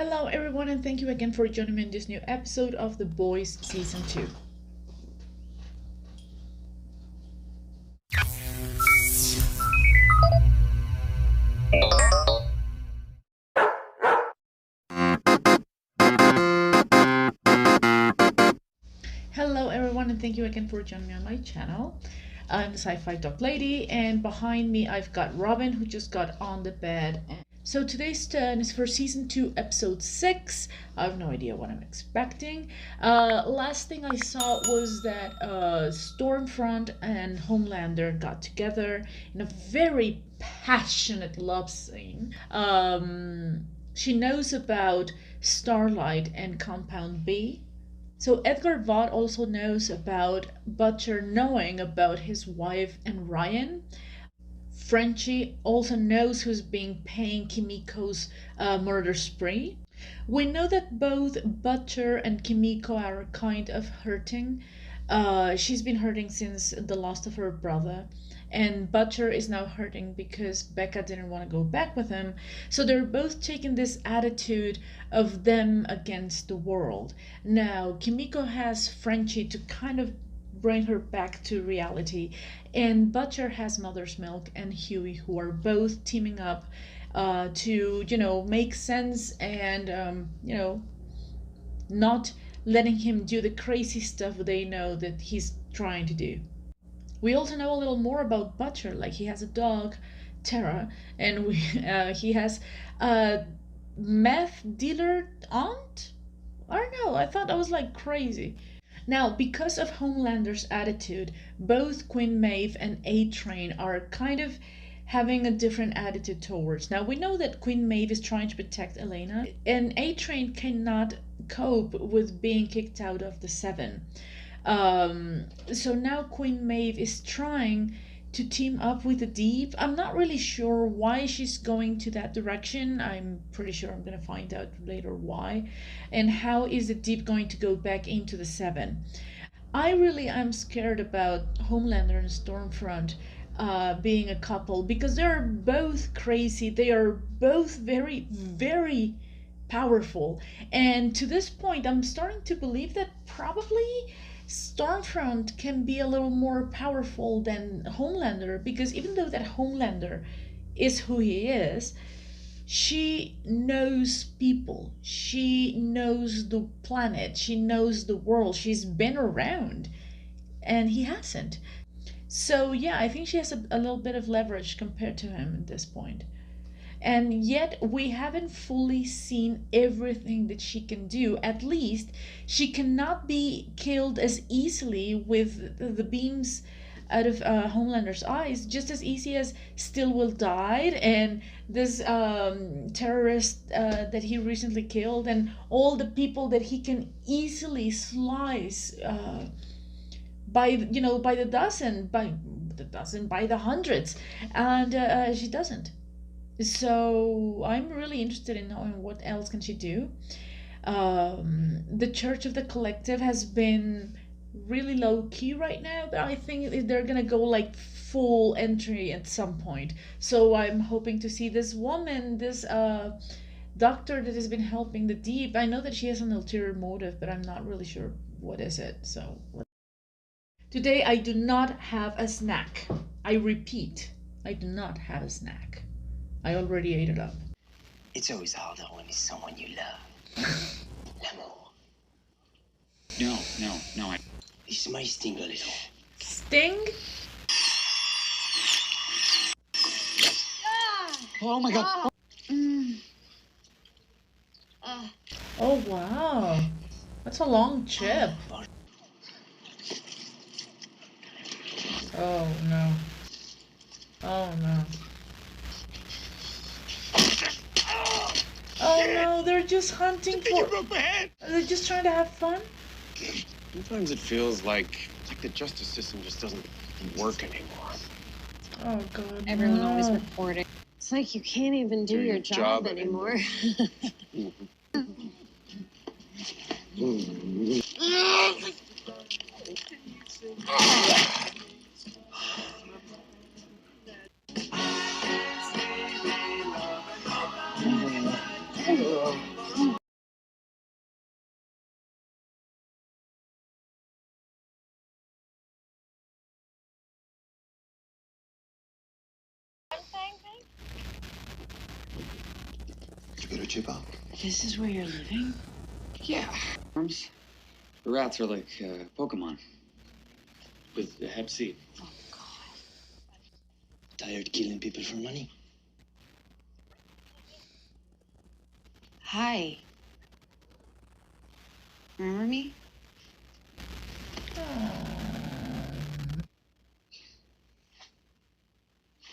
Hello everyone and thank you again for joining me in this new episode of The Boys Season 2. Hello everyone and thank you again for joining me on my channel. I'm the Sci-Fi Dog Lady and behind me I've got Robin who just got on the bed. So today's turn is for Season 2, Episode 6. I have no idea what I'm expecting. Last thing I saw was that Stormfront and Homelander got together in a very passionate love scene. She knows about Starlight and Compound B. So Edgar Vaught also knows about Butcher knowing about his wife and Ryan. Frenchie also knows who's been paying Kimiko's murder spree. We know that both Butcher and Kimiko are kind of hurting. She's been hurting since the loss of her brother, and Butcher is now hurting because Becca didn't want to go back with him. So they're both taking this attitude of them against the world. Now, Kimiko has Frenchie to kind of bring her back to reality, and Butcher has Mother's Milk and Huey, who are both teaming up to, make sense and, not letting him do the crazy stuff they know that he's trying to do. We also know a little more about Butcher, like he has a dog, Tara, and he has a meth dealer aunt? I don't know, I thought that was like crazy. Now, because of Homelander's attitude, both Queen Maeve and A-Train are kind of having a different attitude towards. Now, we know that Queen Maeve is trying to protect Elena, and A-Train cannot cope with being kicked out of the Seven. So now Queen Maeve is trying to team up with the Deep. I'm not really sure why she's going to that direction. I'm pretty sure I'm going to find out later why. And how is the Deep going to go back into the Seven? I really am scared about Homelander and Stormfront being a couple because they're both crazy. They are both very, very powerful. And to this point, I'm starting to believe that probably Stormfront can be a little more powerful than Homelander, because even though that Homelander is who he is, she knows people. She knows the planet. She knows the world. She's been around, and he hasn't. So yeah, I think she has a little bit of leverage compared to him at this point. And yet we haven't fully seen everything that she can do. At least she cannot be killed as easily with the beams out of Homelander's eyes, just as easy as Stillwell died, and this terrorist that he recently killed, and all the people that he can easily slice by the dozen, by the hundreds, and she doesn't. So I'm really interested in knowing what else can she do. The Church of the Collective has been really low key right now, but I think they're gonna go like full entry at some point. So I'm hoping to see this woman, this doctor that has been helping the Deep. I know that she has an ulterior motive, but I'm not really sure what is it. So today I do not have a snack. I repeat, I do not have a snack. I already ate it up. It's always harder when it's someone you love. L'amour. No. This might sting a little. Sting? Oh my god. Oh wow. That's a long chip. Oh no. Oh no. Oh no, they're just hunting for... They're just trying to have fun? Sometimes it feels like the justice system just doesn't work anymore. Oh god, Everyone no. always reporting. It's like you can't even do your job anymore. chipper? This is where you're living? Yeah. Worms. The rats are like Pokemon. With the hep seed. Oh, God. Tired killing people for money? Hi. Remember me?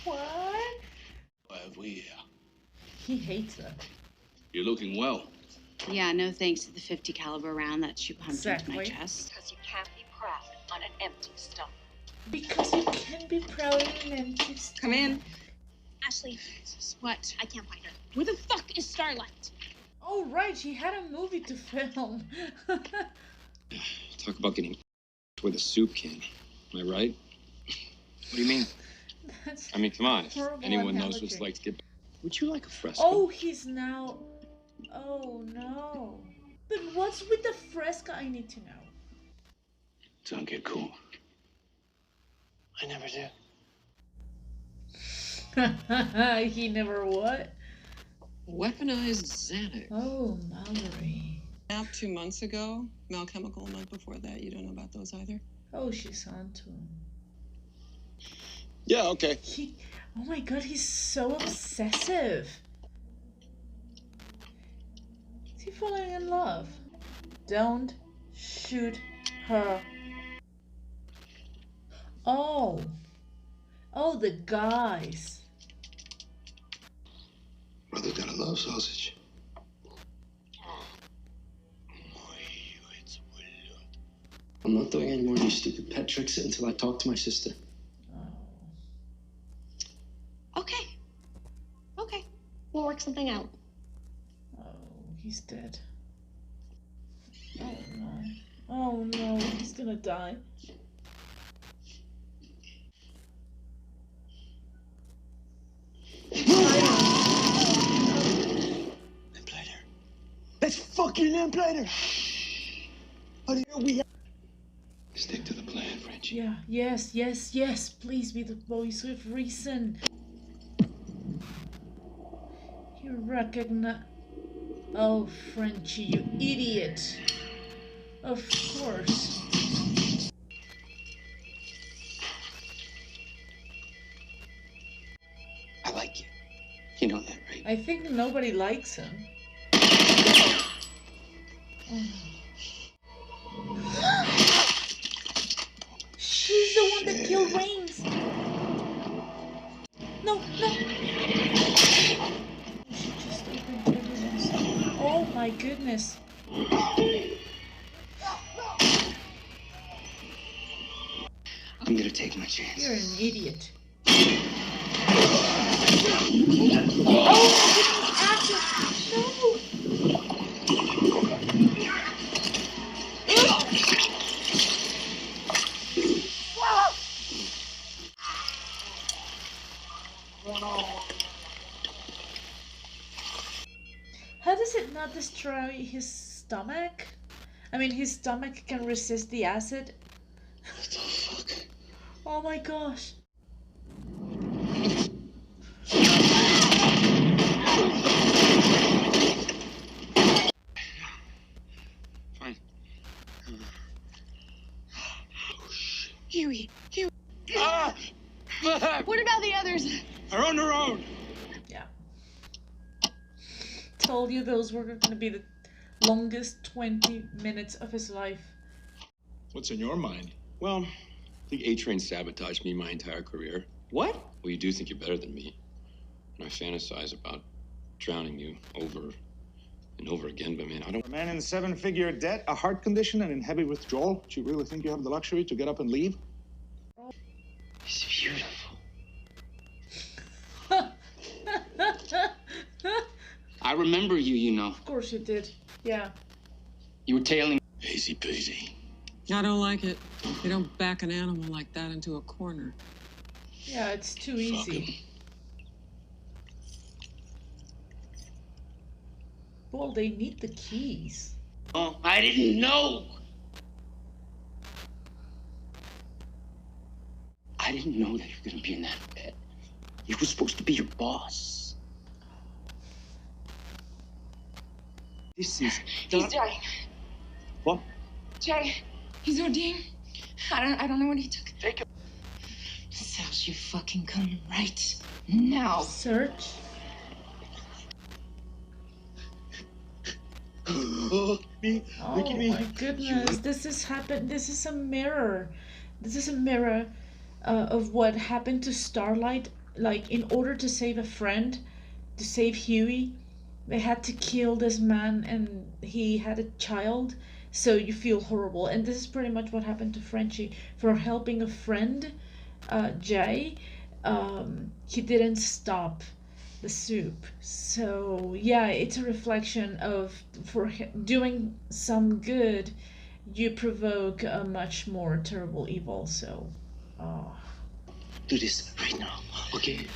What? Why have we here? He hates her. You're looking well. Yeah, no thanks to the 50 caliber round that you pumped into my Exactly. chest. Because you can't be proud on an empty stomach. Because you can be proud of an empty stomach. Come in. Ashley, What? I can't find her. Where the fuck is Starlight? Oh, right, she had a movie to film. Talk about getting with a soup can. Am I right? What do you mean? That's I mean, come on. If horrible anyone knows what analogy. it's like to get... Would you like a fresco? Oh, he's now... Oh, no. But what's with the fresco? I need to know. Don't get cool. I never do. He never what? Weaponized Xanax. Oh, Mallory. Nap 2 months ago. Mel Chemical a month before that. You don't know about those either? Oh, she's on to him. Yeah, okay. Oh my god, he's so obsessive. Is he falling in love? Don't shoot her. Oh. Oh, the guys. Brother got a love sausage. I'm not doing any more of these stupid pet tricks until I talk to my sister. Okay. Okay. We'll work something out. Oh, he's dead. Oh no. Oh no, he's gonna die. Lamplighter. That's fucking Lamplighter! How the hell we have... Stick to the plan, Frenchie. Yeah, yes, yes, yes. Please be the voice with reason. You recognize... Oh, Frenchie, you idiot. Of course. I like you. You know that, right? I think nobody likes him. She's the one that killed Rains. No, no. She just opened evidence. Oh my goodness. I'm gonna take my chance. You're an idiot. Oh my goodness, Ashley. No. How does it not destroy his stomach? I mean, his stomach can resist the acid. What the fuck? Oh my gosh. Fine. Huey. Ah! What about the others? They're on their own. Yeah. Told you those were going to be the longest 20 minutes of his life. What's in your mind? Well, I think A-Train sabotaged me my entire career. What? Well, you do think you're better than me. And I fantasize about drowning you over and over again, but man, I don't... A man in seven-figure debt, a heart condition, and in heavy withdrawal? Do you really think you have the luxury to get up and leave? It's beautiful. I remember you, you know. Of course you did. Yeah. You were tailing... Easy peasy. I don't like it. They don't back an animal like that into a corner. Yeah, it's too Fuck easy. him. Well, they need the keys. Oh, I didn't know. I didn't know that you were gonna be in that bed. He was supposed to be your boss. This is. He's dying. What? Jay, he's ODing. I don't know what he took. Take him. Cells, you fucking come right now. Search. Oh, me. Look at Oh me. my goodness, this has happened. This is a mirror. This is a mirror of what happened to Starlight. Like, in order to save a friend, to save Huey, they had to kill this man and he had a child. So you feel horrible. And this is pretty much what happened to Frenchie. For helping a friend, Jay, he didn't stop the soup. So yeah, it's a reflection of doing some good, you provoke a much more terrible evil. So Do this right now, okay?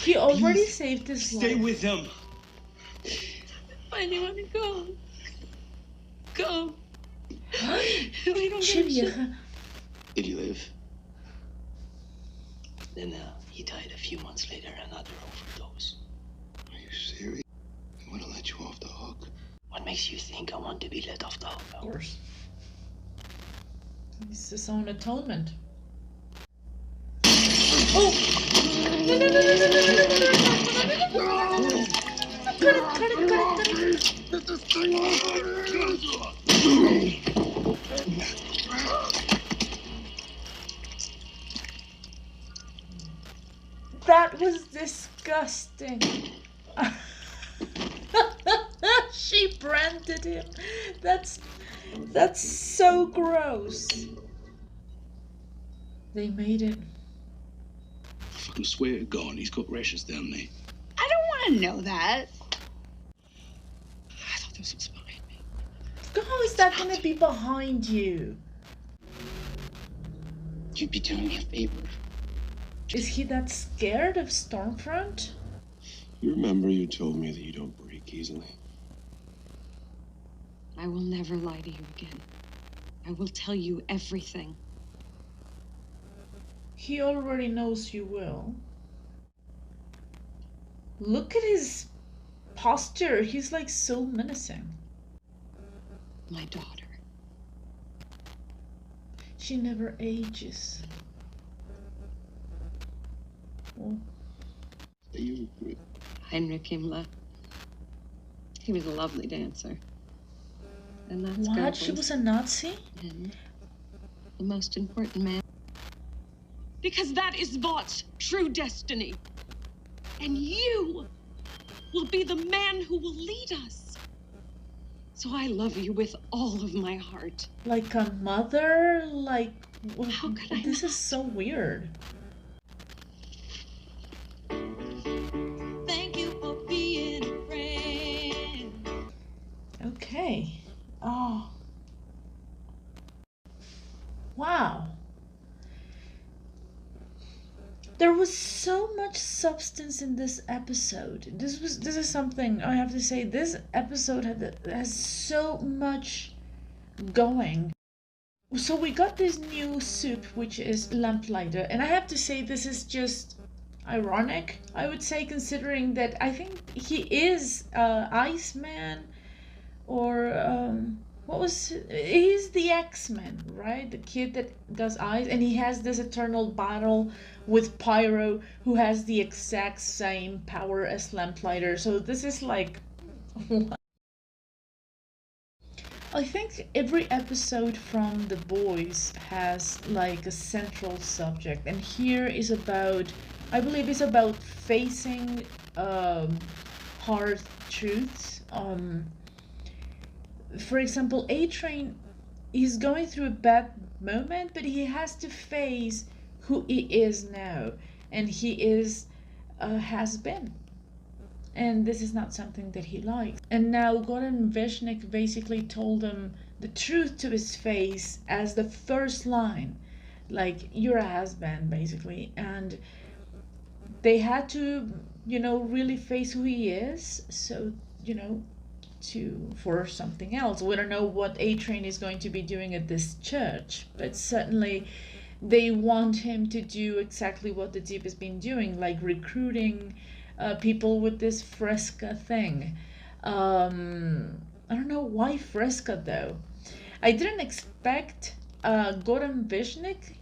he already saved his Stay life. with them. I don't want to go. Go. We don't Che give a shit. vieja. Did he live? Then he died a few months later, another overdose. Are you serious? I want to let you off the hook. What makes you think I want to be let off the hook? Of course. It's his own atonement. Oh! No, no, no, no, no, no, no, no, no, no, no, no. Cut it, cut it, cut it, cut it. That was disgusting. She branded him. That's so gross. They made it. I fucking swear to God, he's got rashes down there. I don't want to know that. I thought this was behind me. How is that gonna be behind you? You'd be doing me a favor. Is he that scared of Stormfront? You remember you told me that you don't break easily? I will never lie to you again. I will tell you everything. He already knows you will. Look at his posture. He's like so menacing. My daughter. She never ages. Oh. Are you Heinrich Himmler. He was a lovely dancer. And that's What? She was a Nazi? And the most important man. Because that is Vought's true destiny. And you will be the man who will lead us. So I love you with all of my heart. Like a mother? Like, How could I this not? is so weird. Thank you for being a friend. Okay. Oh. Wow. There was so much substance in this episode. This is something I have to say. This episode has so much going. So we got this new soup, which is Lamplighter, and I have to say this is just ironic, I would say, considering that I think he is Iceman, or he's the X-Men, right? The kid that does ice, and he has this eternal battle with Pyro, who has the exact same power as Lamplighter. So this is like I think every episode from The Boys has like a central subject, and here is about, I believe it's about facing hard truths. For example, A-Train is going through a bad moment, but he has to face who he is now, and he is has been. And this is not something that he likes. And now Goran Veshnik basically told him the truth to his face as the first line. Like, you're a has-been, basically. And they had to, really face who he is. So, for something else. We don't know what A-Train is going to be doing at this church. But certainly they want him to do exactly what the Deep has been doing. Like recruiting people with this Fresca thing. I don't know why Fresca though. I didn't expect Goran Vishnik.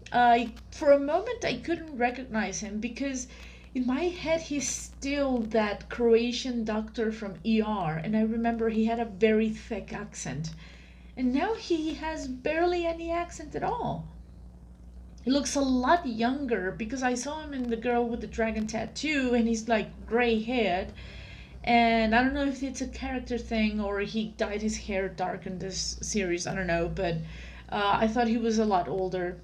For a moment, I couldn't recognize him because in my head he's still that Croatian doctor from ER, and I remember he had a very thick accent. And now he has barely any accent at all. He looks a lot younger because I saw him in The Girl with the Dragon Tattoo, and he's like gray haired. And I don't know if it's a character thing or he dyed his hair dark in this series. I don't know, but I thought he was a lot older.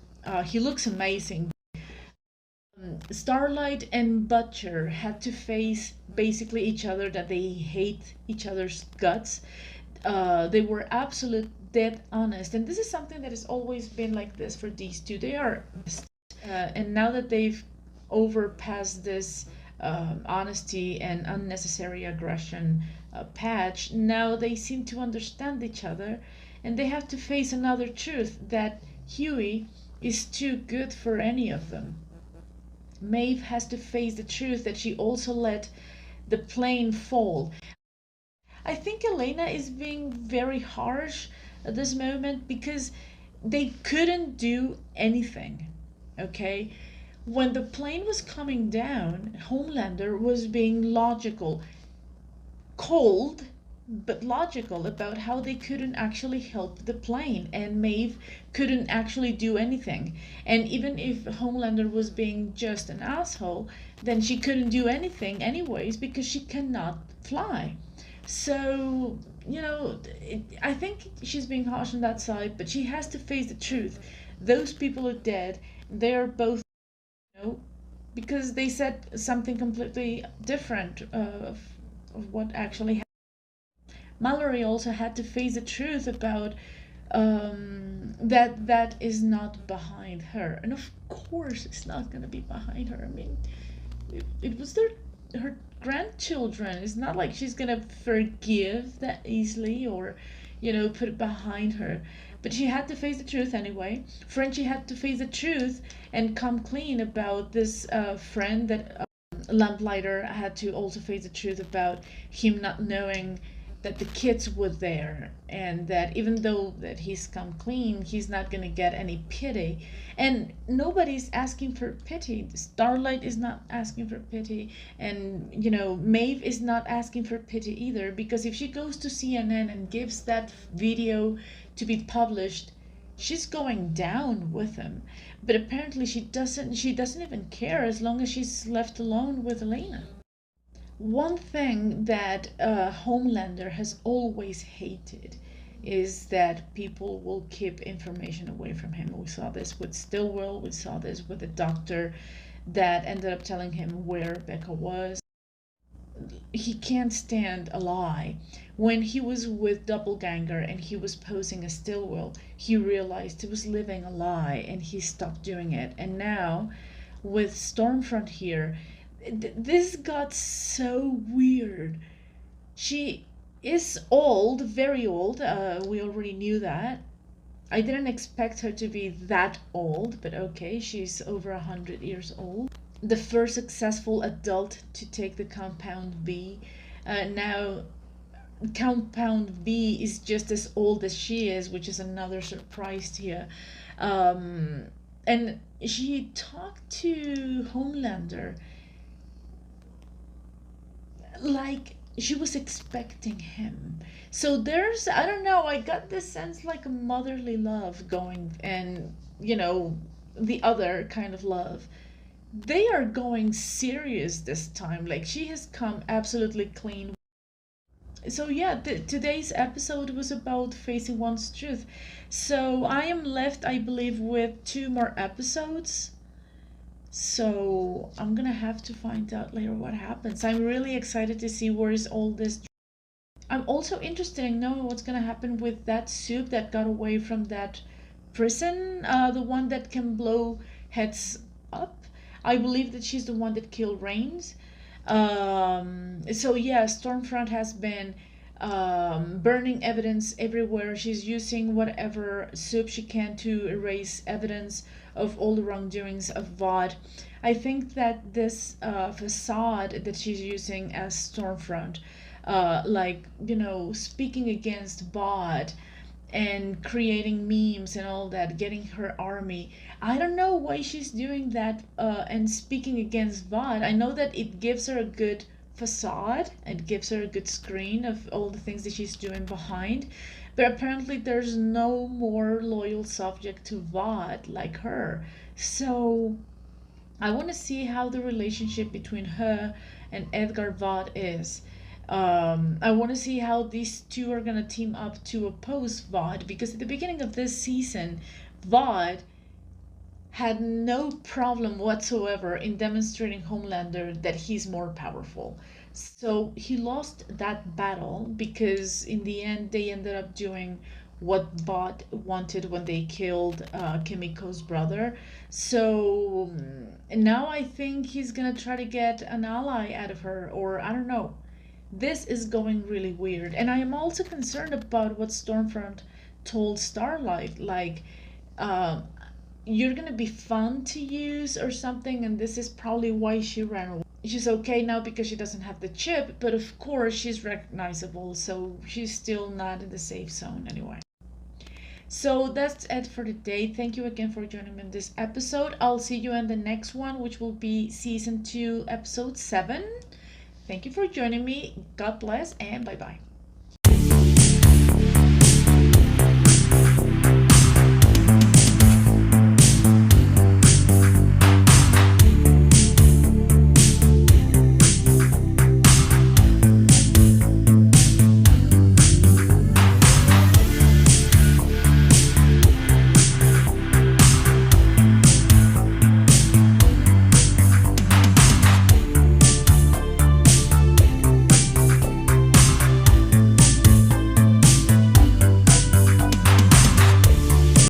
He looks amazing. Starlight and Butcher had to face basically each other, that they hate each other's guts. They were absolute dead honest, and this is something that has always been like this for these two. They are, and now that they've overpassed this honesty and unnecessary aggression patch, now they seem to understand each other, and they have to face another truth that Huey is too good for any of them. Maeve has to face the truth that she also let the plane fall. I think Elena is being very harsh at this moment because they couldn't do anything. Okay? When the plane was coming down, Homelander was being logical, cold, but logical about how they couldn't actually help the plane, and Maeve couldn't actually do anything. And even if Homelander was being just an asshole, then she couldn't do anything anyways because she cannot fly. So, I think she's being harsh on that side, but she has to face the truth. Those people are dead. They're both, because they said something completely different of what actually happened. Mallory also had to face the truth about that is not behind her, and of course it's not gonna be behind her. I mean, it was her grandchildren. It's not like she's gonna forgive that easily or put it behind her. But she had to face the truth anyway. Frenchie had to face the truth and come clean about this friend that Lamplighter had to also face the truth about him not knowing that the kids were there, and that even though that he's come clean, he's not gonna get any pity. And nobody's asking for pity. Starlight is not asking for pity, and Maeve is not asking for pity either, because if she goes to CNN and gives that video to be published, she's going down with him. But apparently she doesn't even care as long as she's left alone with Elena. One thing that Homelander has always hated is that people will keep information away from him. We saw this with Stillwell, we saw this with the doctor that ended up telling him where Becca was. He can't stand a lie. When he was with Doppelganger and he was posing as Stillwell, he realized he was living a lie and he stopped doing it. And now, with Stormfront here, this got so weird. She is old, very old. We already knew that. I didn't expect her to be that old, but okay, she's over 100 years old. The first successful adult to take the Compound V. Now, Compound V is just as old as she is, which is another surprise here. And she talked to Homelander like she was expecting him. So there's, I don't know, I got this sense like a motherly love going, and the other kind of love. They are going serious this time. Like, she has come absolutely clean. So yeah, today's episode was about facing one's truth. So I am left, I believe, with 2 more episodes. So I'm gonna have to find out later what happens. I'm really excited to see where is all this. I'm also interested in knowing what's gonna happen with that soup that got away from that prison, the one that can blow heads up. I believe that she's the one that killed Reigns. So yeah, Stormfront has been burning evidence everywhere. She's using whatever soup she can to erase evidence of all the wrongdoings of Vought. I think that this facade that she's using as Stormfront like, speaking against Vought and creating memes and all that, getting her army. I don't know why she's doing that and speaking against Vought. I know that it gives her a good facade, it gives her a good screen of all the things that she's doing behind, but apparently there's no more loyal subject to Vought like her. So I want to see how the relationship between her and Edgar Vaught is. I want to see how these two are going to team up to oppose Vaught, because at the beginning of this season, Vaught had no problem whatsoever in demonstrating Homelander that he's more powerful. So he lost that battle because in the end they ended up doing what Vought wanted when they killed Kimiko's brother. So now I think he's gonna try to get an ally out of her, or I don't know. This is going really weird, and I am also concerned about what Stormfront told Starlight, like, uh, you're gonna be fun to use or something, and this is probably why she ran away. She's okay now because she doesn't have the chip, but of course she's recognizable, so she's still not in the safe zone anyway. So that's it for today. Thank you again for joining me in this episode. I'll see you in the next one, which will be season 2, episode 7. Thank you for joining me. God bless, and bye bye.